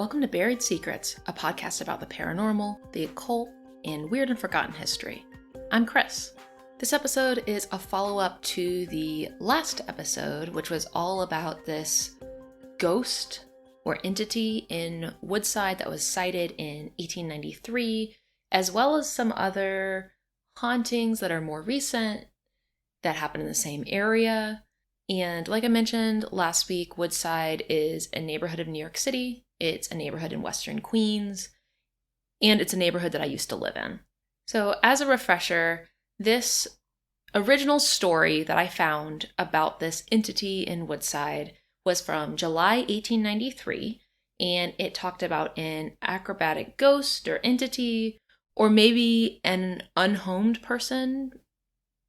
Welcome to Buried Secrets, a podcast about the paranormal, the occult, and weird and forgotten history. I'm Chris. This episode is a follow-up to the last episode, which was all about this ghost or entity in Woodside that was sighted in 1893, as well as some other hauntings that are more recent that happen in the same area. And like I mentioned last week, Woodside is a neighborhood of New York City. It's a neighborhood in Western Queens, and it's a neighborhood that I used to live in. So as a refresher, this original story that I found about this entity in Woodside was from July 1893, and it talked about an acrobatic ghost or entity, or maybe an unhomed person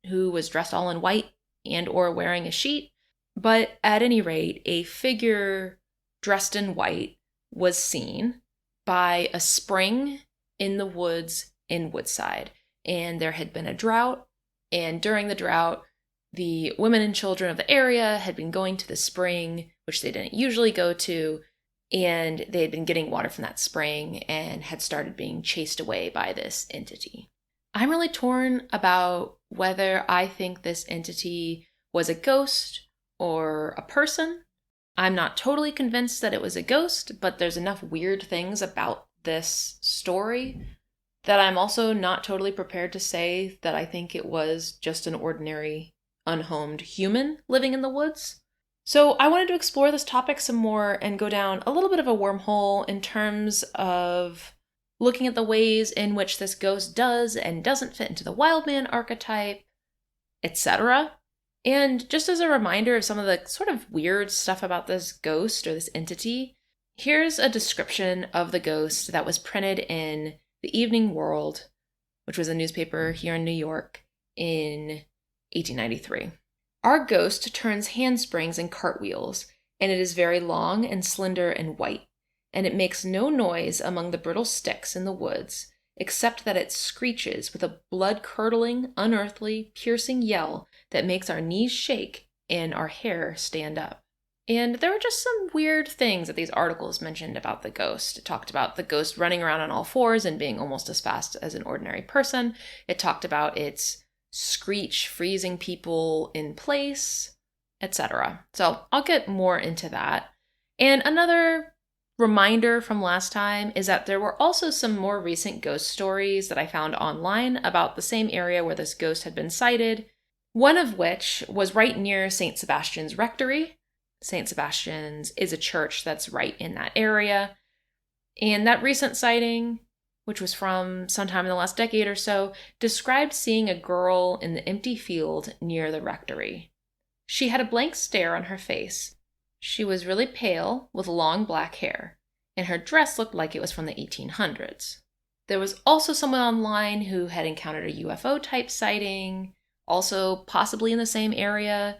who was dressed all in white and or wearing a sheet. But at any rate, a figure dressed in white was seen by a spring in the woods in Woodside. And there had been a drought, and during the drought, the women and children of the area had been going to the spring, which they didn't usually go to, and they had been getting water from that spring and had started being chased away by this entity. I'm really torn about whether I think this entity was a ghost or a person. I'm not totally convinced that it was a ghost, but there's enough weird things about this story that I'm also not totally prepared to say that I think it was just an ordinary, unhomed human living in the woods. So I wanted to explore this topic some more and go down a little bit of a wormhole in terms of looking at the ways in which this ghost does and doesn't fit into the wild man archetype, etc. And just as a reminder of some of the sort of weird stuff about this ghost or this entity, here's a description of the ghost that was printed in the Evening World, which was a newspaper here in New York in 1893. Our ghost turns handsprings and cartwheels, and it is very long and slender and white, and it makes no noise among the brittle sticks in the woods, except that it screeches with a blood-curdling, unearthly, piercing yell that makes our knees shake and our hair stand up. And there were just some weird things that these articles mentioned about the ghost. It talked about the ghost running around on all fours and being almost as fast as an ordinary person. It talked about its screech freezing people in place, etc. So I'll get more into that. And another reminder from last time is that there were also some more recent ghost stories that I found online about the same area where this ghost had been sighted, one of which was right near St. Sebastian's Rectory. St. Sebastian's is a church that's right in that area. And that recent sighting, which was from sometime in the last decade or so, described seeing a girl in the empty field near the rectory. She had a blank stare on her face. She was really pale, with long black hair, and her dress looked like it was from the 1800s. There was also someone online who had encountered a UFO-type sighting, also possibly in the same area,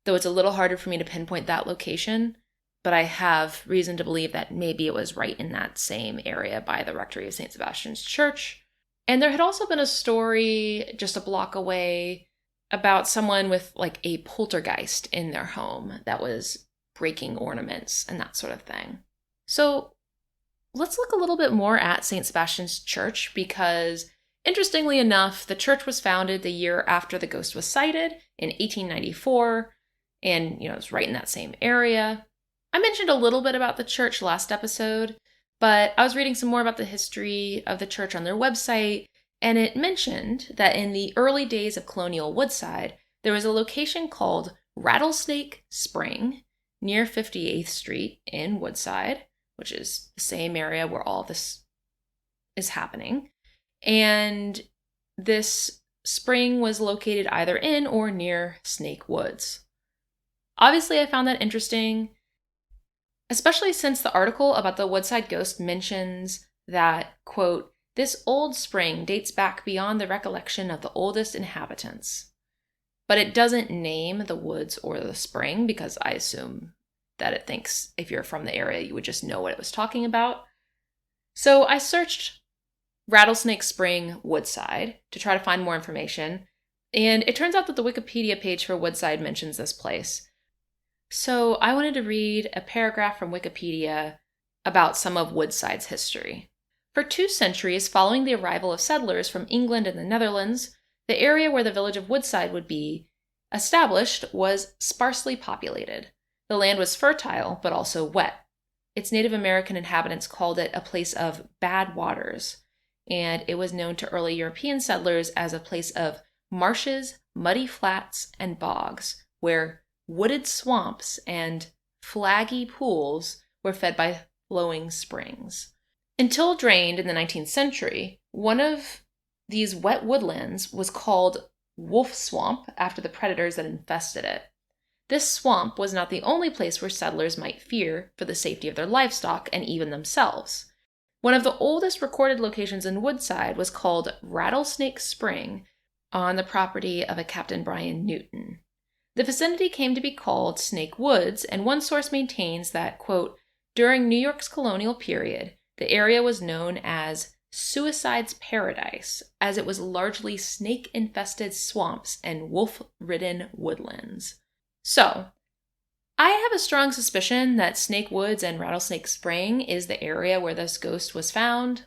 though it's a little harder for me to pinpoint that location, but I have reason to believe that maybe it was right in that same area by the rectory of St. Sebastian's Church. And there had also been a story just a block away about someone with like a poltergeist in their home that was breaking ornaments and that sort of thing. So let's look a little bit more at St. Sebastian's Church because, interestingly enough, the church was founded the year after the ghost was sighted in 1894, and it's right in that same area. I mentioned a little bit about the church last episode, but I was reading some more about the history of the church on their website, and it mentioned that in the early days of colonial Woodside, there was a location called Rattlesnake Spring near 58th Street in Woodside, which is the same area where all this is happening. And this spring was located either in or near Snake Woods. Obviously, I found that interesting, especially since the article about the Woodside ghost mentions that, quote, "This old spring dates back beyond the recollection of the oldest inhabitants." But it doesn't name the woods or the spring because I assume that it thinks if you're from the area, you would just know what it was talking about. So I searched Rattlesnake Spring, Woodside to try to find more information, and it turns out that the Wikipedia page for Woodside mentions this place. So I wanted to read a paragraph from Wikipedia about some of Woodside's history. For 2 centuries following the arrival of settlers from England and the Netherlands, the area where the village of Woodside would be established was sparsely populated. The land was fertile, but also wet. Its Native American inhabitants called it a place of bad waters, and it was known to early European settlers as a place of marshes, muddy flats, and bogs, where wooded swamps and flaggy pools were fed by flowing springs. Until drained in the 19th century, one of these wet woodlands was called Wolf Swamp after the predators that infested it. This swamp was not the only place where settlers might fear for the safety of their livestock and even themselves. One of the oldest recorded locations in Woodside was called Rattlesnake Spring on the property of a Captain Brian Newton. The vicinity came to be called Snake Woods, and one source maintains that, quote, during New York's colonial period, the area was known as Suicide's Paradise, as it was largely snake-infested swamps and wolf-ridden woodlands. So, I have a strong suspicion that Snake Woods and Rattlesnake Spring is the area where this ghost was found,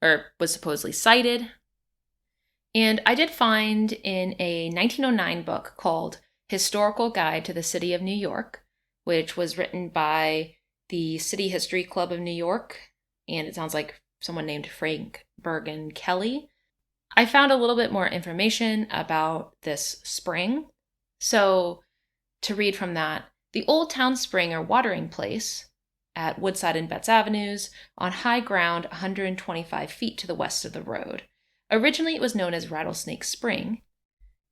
or was supposedly sighted. And I did find in a 1909 book called Historical Guide to the City of New York, which was written by the City History Club of New York, and it sounds like someone named Frank Bergen Kelly. I found a little bit more information about this spring. So, to read from that, the Old Town Spring or watering place at Woodside and Betts Avenues on high ground 125 feet to the west of the road. Originally, it was known as Rattlesnake Spring,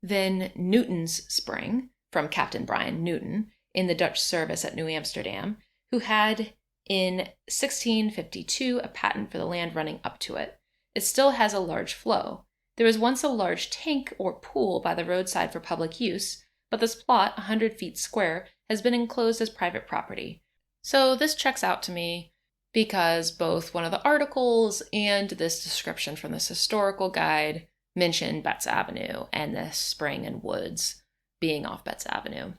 then Newton's Spring, from Captain Brian Newton, in the Dutch service at New Amsterdam, who had in 1652 a patent for the land running up to it. It still has a large flow. There was once a large tank or pool by the roadside for public use, but this plot, 100 feet square, has been enclosed as private property. So this checks out to me because both one of the articles and this description from this historical guide mention Betts Avenue and this spring and woods being off Betts Avenue.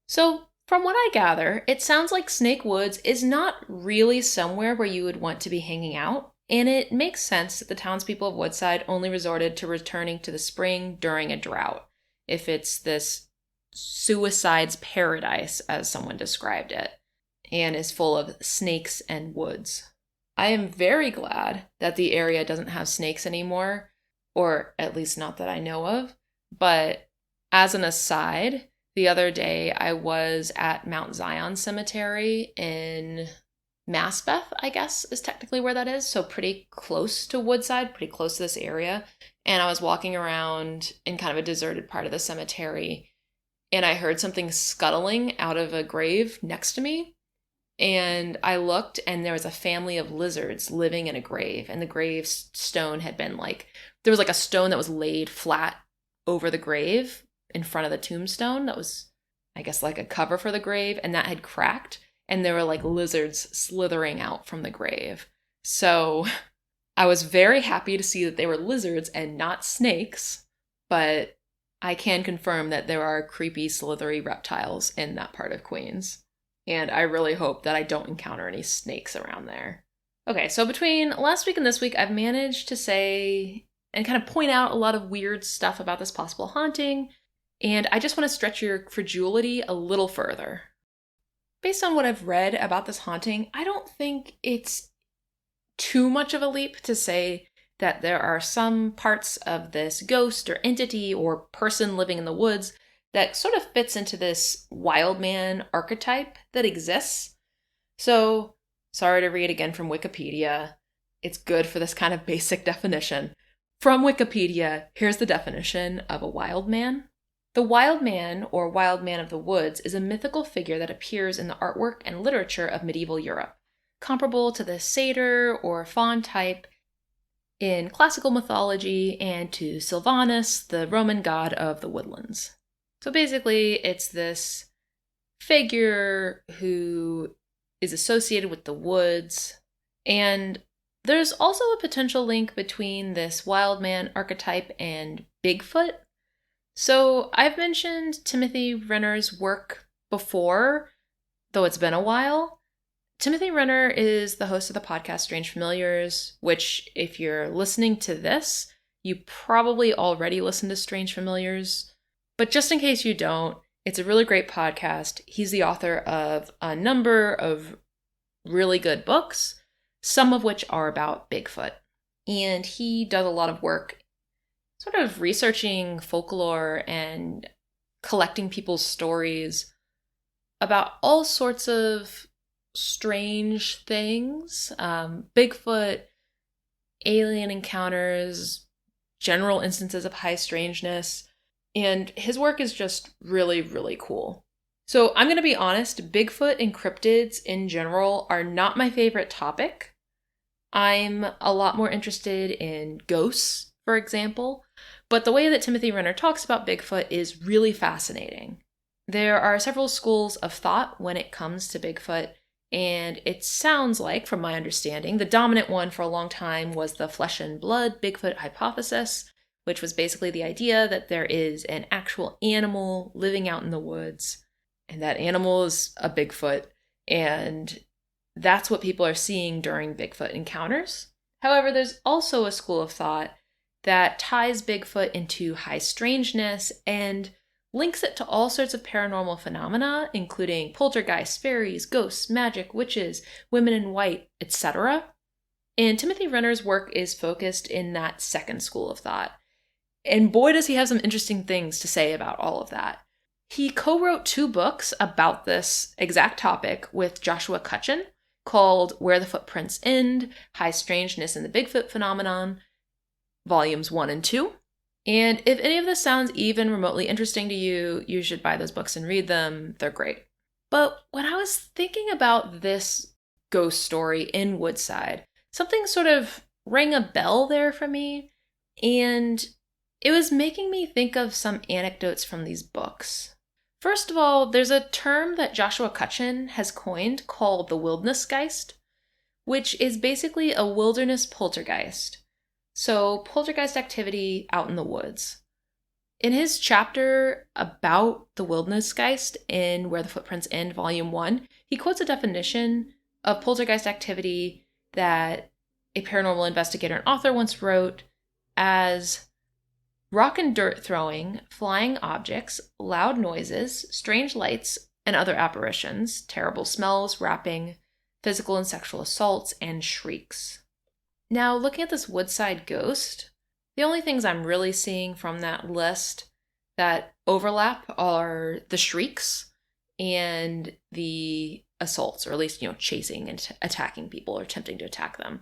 So from what I gather, it sounds like Snake Woods is not really somewhere where you would want to be hanging out, and it makes sense that the townspeople of Woodside only resorted to returning to the spring during a drought, if it's this suicide's paradise, as someone described it, and is full of snakes and woods. I am very glad that the area doesn't have snakes anymore, or at least not that I know of. But as an aside, the other day I was at Mount Zion Cemetery in Maspeth, I guess is technically where that is, so pretty close to Woodside, pretty close to this area, and I was walking around in kind of a deserted part of the cemetery, and I heard something scuttling out of a grave next to me. And I looked, and there was a family of lizards living in a grave. And the gravestone had been there was a stone that was laid flat over the grave in front of the tombstone. That was, I guess, like a cover for the grave. And that had cracked. And there were lizards slithering out from the grave. So I was very happy to see that they were lizards and not snakes. But I can confirm that there are creepy, slithery reptiles in that part of Queens. And I really hope that I don't encounter any snakes around there. Okay, so between last week and this week, I've managed to say and kind of point out a lot of weird stuff about this possible haunting. And I just want to stretch your credulity a little further. Based on what I've read about this haunting, I don't think it's too much of a leap to say that there are some parts of this ghost or entity or person living in the woods that sort of fits into this wild man archetype that exists. So, sorry to read again from Wikipedia. It's good for this kind of basic definition. From Wikipedia, here's the definition of a wild man. The wild man, or wild man of the woods, is a mythical figure that appears in the artwork and literature of medieval Europe, comparable to the satyr or faun type in classical mythology and to Sylvanus, the Roman god of the woodlands. So basically, it's this figure who is associated with the woods, and there's also a potential link between this wild man archetype and Bigfoot. So I've mentioned Timothy Renner's work before, though it's been a while. Timothy Renner is the host of the podcast Strange Familiars, which, if you're listening to this, you probably already listen to Strange Familiars. But just in case you don't, it's a really great podcast. He's the author of a number of really good books, some of which are about Bigfoot. And he does a lot of work sort of researching folklore and collecting people's stories about all sorts of strange things, Bigfoot, alien encounters, general instances of high strangeness, and his work is just really, really cool. So I'm going to be honest, Bigfoot and cryptids in general are not my favorite topic. I'm a lot more interested in ghosts, for example, but the way that Timothy Renner talks about Bigfoot is really fascinating. There are several schools of thought when it comes to Bigfoot, and it sounds like, from my understanding, the dominant one for a long time was the flesh and blood Bigfoot hypothesis, which was basically the idea that there is an actual animal living out in the woods, and that animal is a Bigfoot, and that's what people are seeing during Bigfoot encounters. However, there's also a school of thought that ties Bigfoot into high strangeness and links it to all sorts of paranormal phenomena, including poltergeists, fairies, ghosts, magic, witches, women in white, etc. And Timothy Renner's work is focused in that second school of thought. And boy, does he have some interesting things to say about all of that. He co-wrote 2 books about this exact topic with Joshua Cutchin, called Where the Footprints End, High Strangeness and the Bigfoot Phenomenon, Volumes 1 and 2. And if any of this sounds even remotely interesting to you, you should buy those books and read them. They're great. But when I was thinking about this ghost story in Woodside, something sort of rang a bell there for me, and it was making me think of some anecdotes from these books. First of all, there's a term that Joshua Cutchin has coined called the Wildnessgeist, which is basically a wilderness poltergeist. So, poltergeist activity out in the woods. In his chapter about the Wildnessgeist in Where the Footprints End, Volume 1, he quotes a definition of poltergeist activity that a paranormal investigator and author once wrote as rock and dirt throwing, flying objects, loud noises, strange lights, and other apparitions, terrible smells, rapping, physical and sexual assaults, and shrieks. Now, looking at this Woodside ghost, the only things I'm really seeing from that list that overlap are the shrieks and the assaults, or at least, chasing and attacking people or attempting to attack them.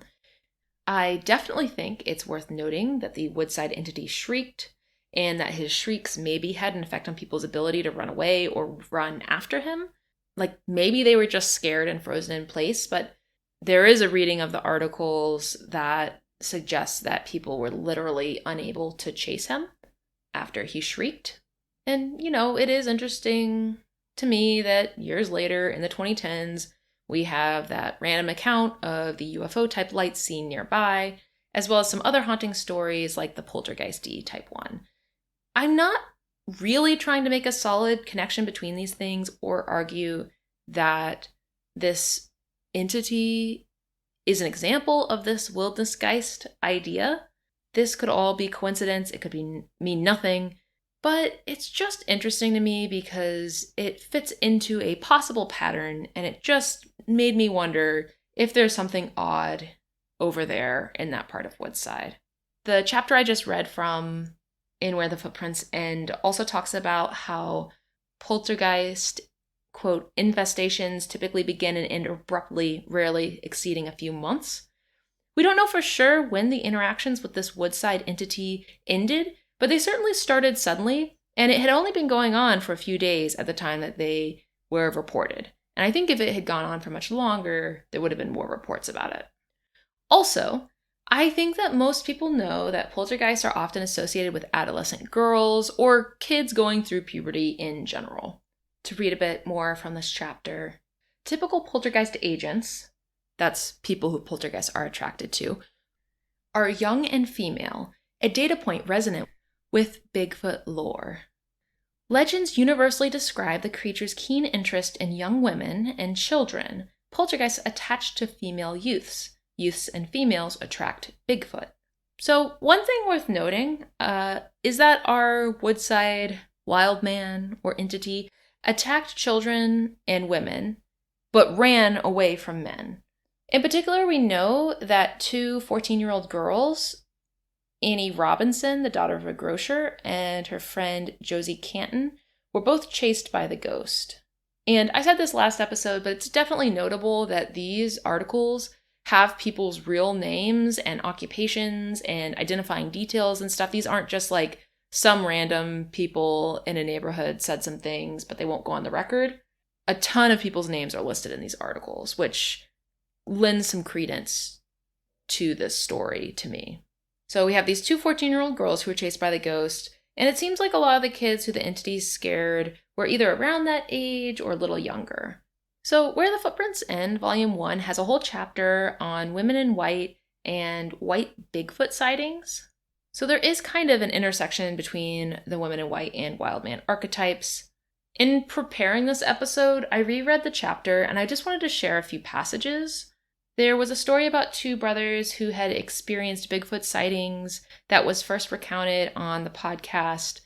I definitely think it's worth noting that the Woodside entity shrieked, and that his shrieks maybe had an effect on people's ability to run away or run after him. Like, maybe they were just scared and frozen in place, but there is a reading of the articles that suggests that people were literally unable to chase him after he shrieked. And, it is interesting to me that years later, in the 2010s, we have that random account of the UFO type lights seen nearby, as well as some other haunting stories like the Poltergeist type one. I'm not really trying to make a solid connection between these things or argue that this entity is an example of this Wildnessgeist idea. This could all be coincidence. It could mean nothing. But it's just interesting to me because it fits into a possible pattern, and it just made me wonder if there's something odd over there in that part of Woodside. The chapter I just read from in Where the Footprints End also talks about how poltergeist, quote, infestations typically begin and end abruptly, rarely exceeding a few months. We don't know for sure when the interactions with this Woodside entity ended, but they certainly started suddenly, and it had only been going on for a few days at the time that they were reported. And I think if it had gone on for much longer, there would have been more reports about it. Also, I think that most people know that poltergeists are often associated with adolescent girls or kids going through puberty in general. To read a bit more from this chapter, typical poltergeist agents, that's people who poltergeists are attracted to, are young and female, a data point resonant with Bigfoot lore. Legends universally describe the creature's keen interest in young women and children, poltergeists attached to female youths. Youths and females attract Bigfoot. So one thing worth noting is that our Woodside wild man or entity attacked children and women, but ran away from men. In particular, we know that two 14-year-old girls, Annie Robinson, the daughter of a grocer, and her friend Josie Canton, were both chased by the ghost. And I said this last episode, but it's definitely notable that these articles have people's real names and occupations and identifying details and stuff. These aren't just like some random people in a neighborhood said some things, but they won't go on the record. A ton of people's names are listed in these articles, which lends some credence to this story to me. So we have these two 14-year-old girls who were chased by the ghost, and it seems like a lot of the kids who the entity scared were either around that age or a little younger. So Where the Footprints End, Volume 1, has a whole chapter on women in white and white Bigfoot sightings. So there is kind of an intersection between the women in white and wild man archetypes. In preparing this episode, I reread the chapter and I just wanted to share a few passages. There was a story about two brothers who had experienced Bigfoot sightings that was first recounted on the podcast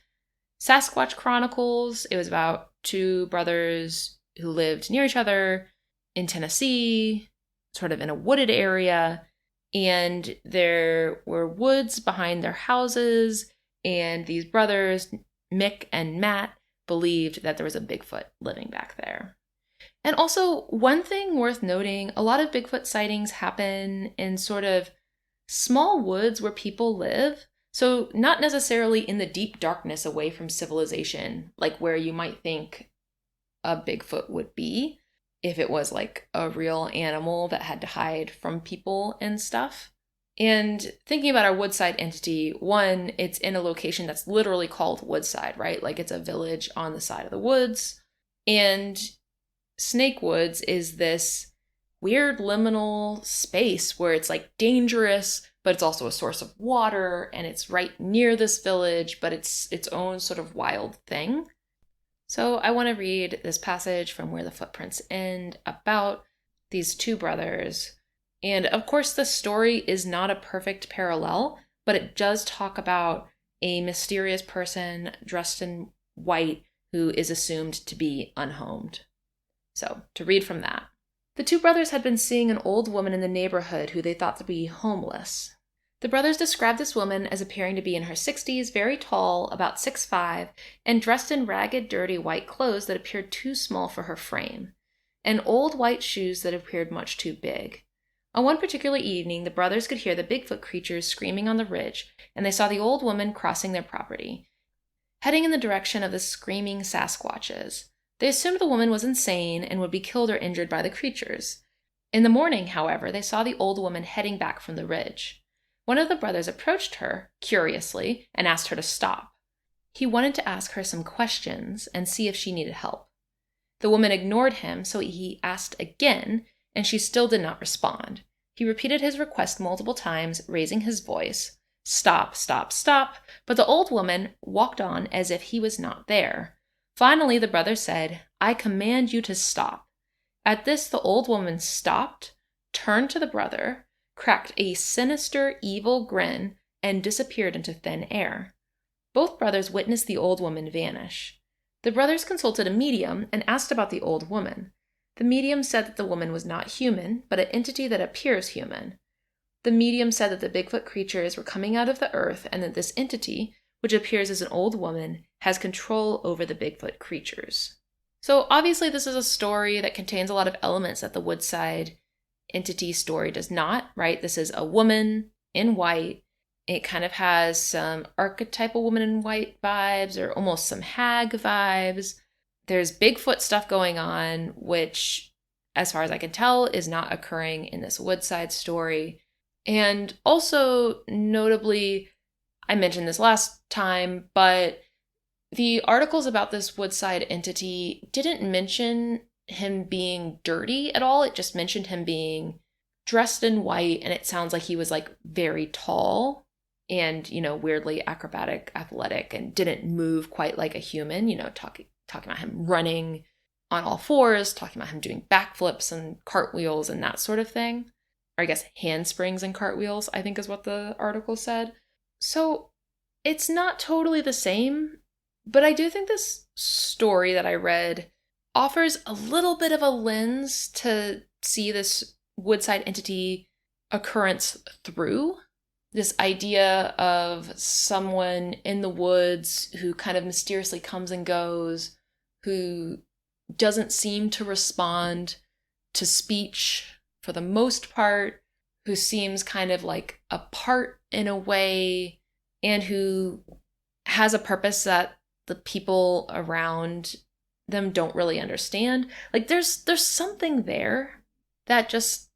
Sasquatch Chronicles. It was about two brothers who lived near each other in Tennessee, sort of in a wooded area, and there were woods behind their houses, and these brothers, Mick and Matt, believed that there was a Bigfoot living back there. And also, one thing worth noting, a lot of Bigfoot sightings happen in sort of small woods where people live, so not necessarily in the deep darkness away from civilization, like where you might think a Bigfoot would be if it was like a real animal that had to hide from people and stuff. And thinking about our Woodside entity, one, it's in a location that's literally called Woodside, right? Like it's a village on the side of the woods. And Snake Woods is this weird liminal space where it's like dangerous, but it's also a source of water, and it's right near this village, but it's its own sort of wild thing. So I want to read this passage from Where the Footprints End about these two brothers. And of course, the story is not a perfect parallel, but it does talk about a mysterious person dressed in white who is assumed to be unhomed. So to read from that. The two brothers had been seeing an old woman in the neighborhood who they thought to be homeless. The brothers described this woman as appearing to be in her 60s, very tall, about 6'5", and dressed in ragged, dirty white clothes that appeared too small for her frame, and old white shoes that appeared much too big. On one particular evening, the brothers could hear the Bigfoot creatures screaming on the ridge, and they saw the old woman crossing their property, heading in the direction of the screaming Sasquatches. They assumed the woman was insane and would be killed or injured by the creatures. In the morning, however, they saw the old woman heading back from the ridge. One of the brothers approached her, curiously, and asked her to stop. He wanted to ask her some questions and see if she needed help. The woman ignored him, so he asked again, and she still did not respond. He repeated his request multiple times, raising his voice, "Stop, stop, stop," but the old woman walked on as if he was not there. Finally, the brother said, "I command you to stop." At this, the old woman stopped, turned to the brother, cracked a sinister, evil grin, and disappeared into thin air. Both brothers witnessed the old woman vanish. The brothers consulted a medium and asked about the old woman. The medium said that the woman was not human, but an entity that appears human. The medium said that the Bigfoot creatures were coming out of the earth and that this entity, which appears as an old woman, has control over the Bigfoot creatures. So obviously this is a story that contains a lot of elements that the Woodside entity story does not, right? This is a woman in white. It kind of has some archetypal woman in white vibes or almost some hag vibes. There's Bigfoot stuff going on, which, as far as I can tell, is not occurring in this Woodside story. And also, notably, I mentioned this last time, but the articles about this Woodside entity didn't mention him being dirty at all. It just mentioned him being dressed in white, and it sounds like he was like very tall and, weirdly acrobatic, athletic, and didn't move quite like a human, talking about him running on all fours, talking about him doing backflips and cartwheels and that sort of thing. Or I guess handsprings and cartwheels, I think is what the article said. So it's not totally the same, but I do think this story that I read offers a little bit of a lens to see this Woodside entity occurrence through. This idea of someone in the woods who kind of mysteriously comes and goes, who doesn't seem to respond to speech for the most part, who seems kind of like apart in a way, and who has a purpose that the people around them don't really understand. Like there's something there that just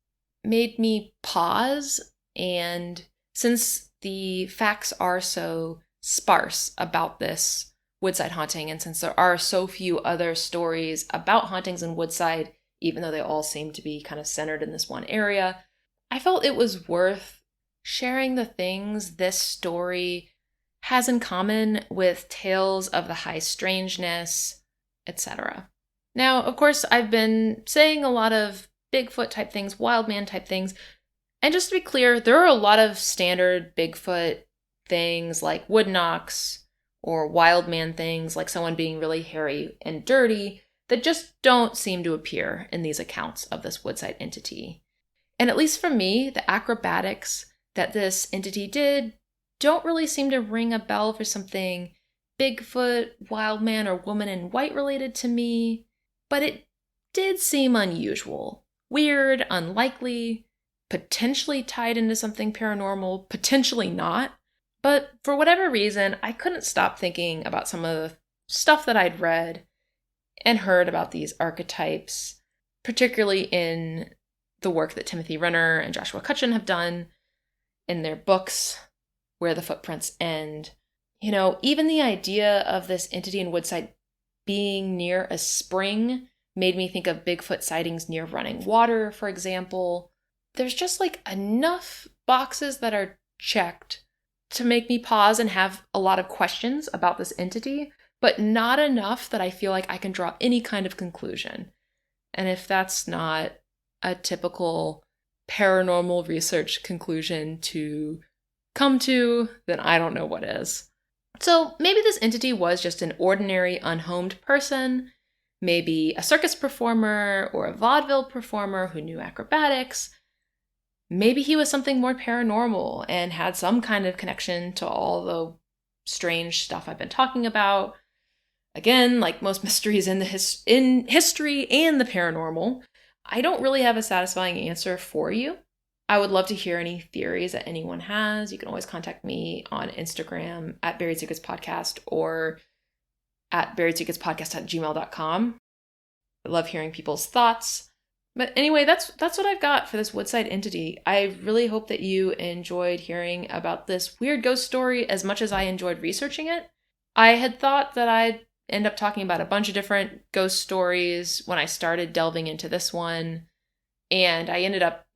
made me pause. And since the facts are so sparse about this Woodside haunting, and since there are so few other stories about hauntings in Woodside, even though they all seem to be kind of centered in this one area, I felt it was worth sharing the things this story has in common with tales of the high strangeness, etc. Now, of course, I've been saying a lot of Bigfoot type things, wild man type things, and just to be clear, there are a lot of standard Bigfoot things like wood knocks or wild man things like someone being really hairy and dirty that just don't seem to appear in these accounts of this Woodside entity. And at least for me, the acrobatics that this entity did don't really seem to ring a bell for something Bigfoot, wild man, or woman in white related to me, but it did seem unusual, weird, unlikely, potentially tied into something paranormal, potentially not. But for whatever reason, I couldn't stop thinking about some of the stuff that I'd read and heard about these archetypes, particularly in the work that Timothy Renner and Joshua Cutchin have done in their books, Where the Footprints End. You know, even the idea of this entity in Woodside being near a spring made me think of Bigfoot sightings near running water, for example. There's just like enough boxes that are checked to make me pause and have a lot of questions about this entity, but not enough that I feel like I can draw any kind of conclusion. And if that's not a typical paranormal research conclusion to come to, then I don't know what is. So maybe this entity was just an ordinary unhomed person, maybe a circus performer or a vaudeville performer who knew acrobatics. Maybe he was something more paranormal and had some kind of connection to all the strange stuff I've been talking about. Again, like most mysteries in history and the paranormal, I don't really have a satisfying answer for you. I would love to hear any theories that anyone has. You can always contact me on Instagram at Buried Secrets Podcast or at buriedsekretspodcast@gmail.com. I love hearing people's thoughts. But anyway, that's what I've got for this Woodside entity. I really hope that you enjoyed hearing about this weird ghost story as much as I enjoyed researching it. I had thought that I'd end up talking about a bunch of different ghost stories when I started delving into this one. And I ended up,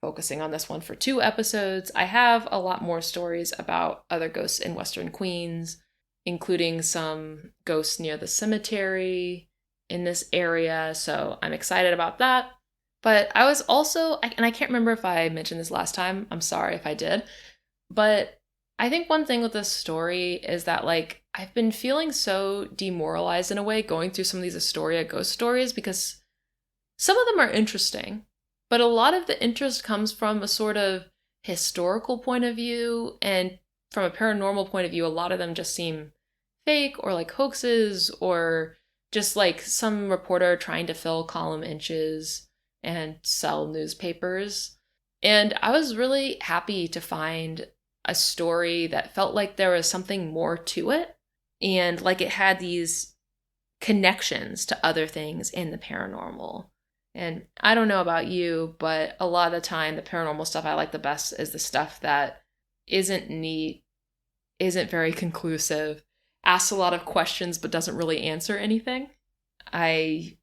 focusing on this one for 2 episodes. I have a lot more stories about other ghosts in Western Queens, including some ghosts near the cemetery in this area. So I'm excited about that. But I was also, and I can't remember if I mentioned this last time. I'm sorry if I did. But I think one thing with this story is that, I've been feeling so demoralized in a way going through some of these Astoria ghost stories because some of them are interesting, but a lot of the interest comes from a sort of historical point of view, and from a paranormal point of view, a lot of them just seem fake or like hoaxes or just like some reporter trying to fill column inches and sell newspapers. And I was really happy to find a story that felt like there was something more to it and like it had these connections to other things in the paranormal. And I don't know about you, but a lot of the time the paranormal stuff I like the best is the stuff that isn't neat, isn't very conclusive, asks a lot of questions but doesn't really answer anything. I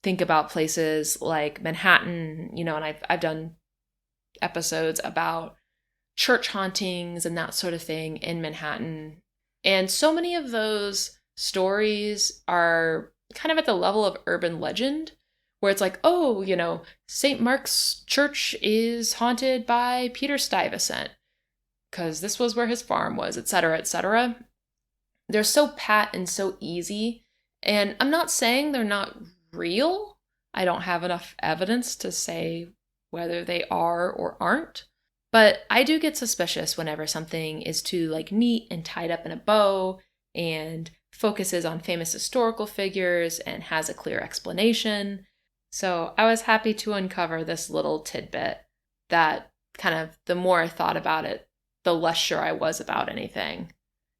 think about places like Manhattan, and I've done episodes about church hauntings and that sort of thing in Manhattan. And so many of those stories are kind of at the level of urban legend, where it's like, oh, St. Mark's Church is haunted by Peter Stuyvesant because this was where his farm was, etc., etc. They're so pat and so easy, and I'm not saying they're not real. I don't have enough evidence to say whether they are or aren't, but I do get suspicious whenever something is too neat and tied up in a bow and focuses on famous historical figures and has a clear explanation. So I was happy to uncover this little tidbit that kind of, the more I thought about it, the less sure I was about anything,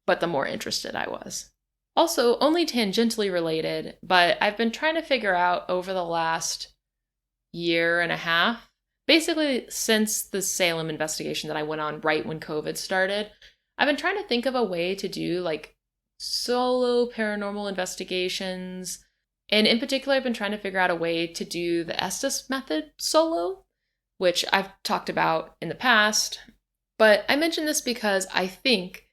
but the more interested I was. Also, only tangentially related, but I've been trying to figure out over the last year and a half, basically since the Salem investigation that I went on right when COVID started, I've been trying to think of a way to do solo paranormal investigations. And in particular, I've been trying to figure out a way to do the Estus method solo, which I've talked about in the past. But I mention this because I think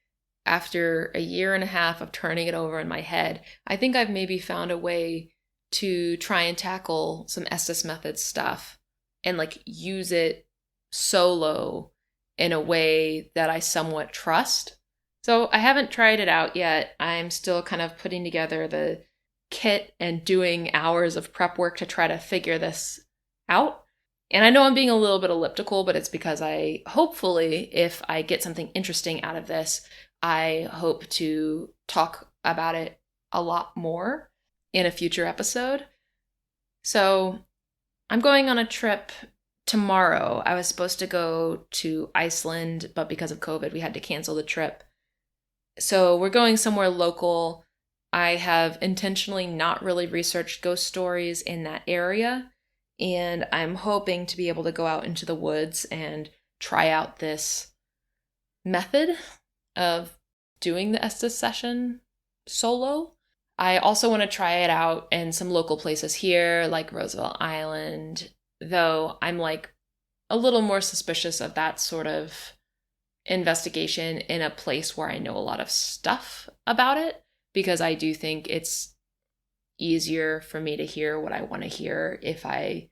after a year and a half of turning it over in my head, I think I've maybe found a way to try and tackle some Estus method stuff and use it solo in a way that I somewhat trust. So I haven't tried it out yet. I'm still kind of putting together the kit and doing hours of prep work to try to figure this out. And I know I'm being a little bit elliptical, but it's because hopefully, if I get something interesting out of this, I hope to talk about it a lot more in a future episode. So I'm going on a trip tomorrow. I was supposed to go to Iceland, but because of COVID, we had to cancel the trip. So we're going somewhere local. I have intentionally not really researched ghost stories in that area, and I'm hoping to be able to go out into the woods and try out this method of doing the Estes session solo. I also want to try it out in some local places here, like Roosevelt Island, though I'm a little more suspicious of that sort of investigation in a place where I know a lot of stuff about it, because I do think it's easier for me to hear what I want to hear if I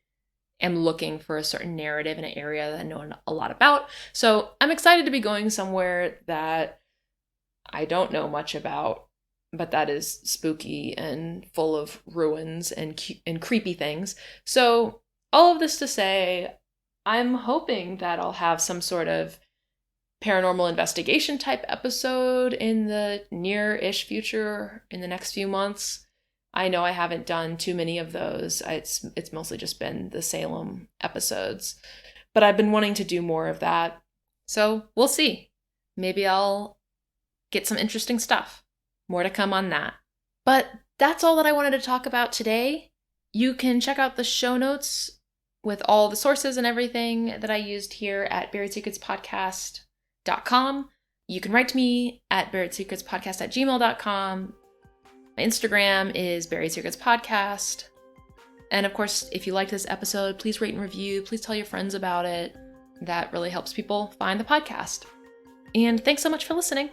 am looking for a certain narrative in an area that I know a lot about. So I'm excited to be going somewhere that I don't know much about, but that is spooky and full of ruins and creepy things. So all of this to say, I'm hoping that I'll have some sort of paranormal investigation type episode in the near-ish future, in the next few months. I know I haven't done too many of those. It's mostly just been the Salem episodes, but I've been wanting to do more of that. So we'll see. Maybe I'll get some interesting stuff. More to come on that. But that's all that I wanted to talk about today. You can check out the show notes with all the sources and everything that I used here at buriedsecretspodcast.com. You can write to me at buriedsecretspodcast@gmail.com. My Instagram is Buried Secrets Podcast. And of course, if you liked this episode, please rate and review. Please tell your friends about it. That really helps people find the podcast. And thanks so much for listening.